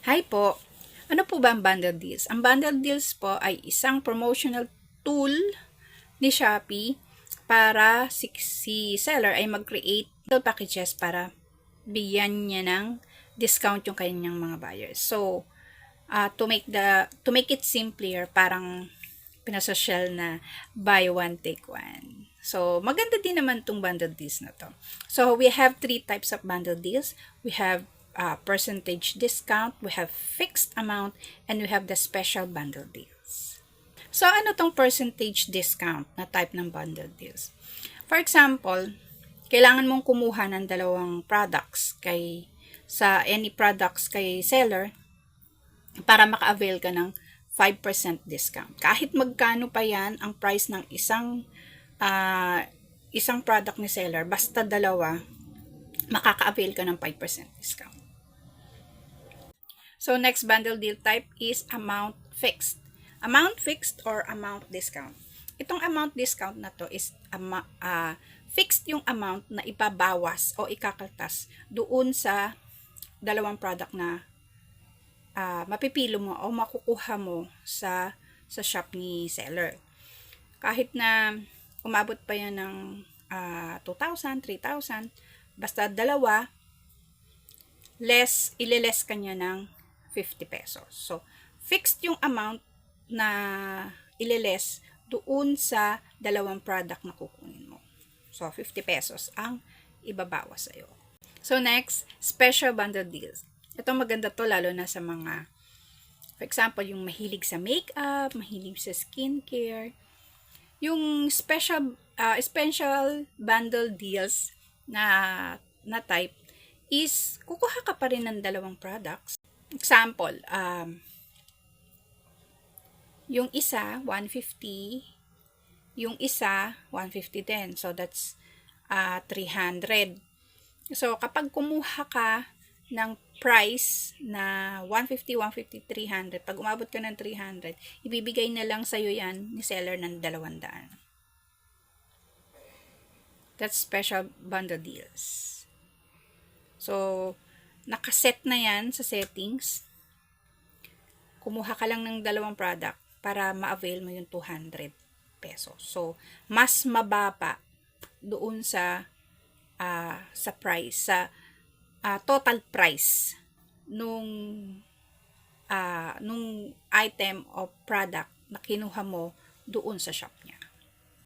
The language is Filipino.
Hi po! Ano po ba ang bundle deals? Ang bundle deals po ay isang promotional tool ni Shopee para si seller ay mag-create packages para bigyan niya ng discount yung kanyang mga buyers. So, to make it simpler, parang pinasosyal na buy one take one. So, maganda din naman tong bundle deals na to. So, we have three types of bundle deals. We have percentage discount, we have fixed amount, and we have the special bundle deals. So, ano tong percentage discount na type ng bundle deals? For example, kailangan mong kumuha ng dalawang products sa any products kay seller para maka-avail ka ng 5% discount. Kahit magkano pa yan ang price ng isang product ni seller, basta dalawa, makaka-avail ka ng 5% discount. So, next bundle deal type is amount fixed. Amount fixed or amount discount. Itong amount discount na to is fixed yung amount na ipabawas o ikakaltas doon sa dalawang product na mapipilo mo o makukuha mo sa shop ni seller. Kahit na umabot pa yan ng 2,000, 3,000, basta dalawa, ililess ka niya ng 50 pesos. So, fixed yung amount na ililess doon sa dalawang product na kukunin mo. So, 50 pesos ang ibabawas sa'yo. So, next, special bundle deals. Ito maganda to lalo na sa mga, for example, yung mahilig sa makeup, mahilig sa skincare. Yung special bundle deals na type is kukuha ka pa rin ng dalawang products. Example, yung isa 150, yung isa 150 din. So that's 300. So kapag kumuha ka ng price na 150, 150, 300, pag umabot ka ng 300, ibibigay na lang sa'yo yan ni seller ng 200. That's special bundle deals. So, nakaset na yan sa settings. Kumuha ka lang ng dalawang product para ma-avail mo yung 200 pesos. So, mas mababa doon sa price, sa total price nung item o product na kinuha mo doon sa shop niya.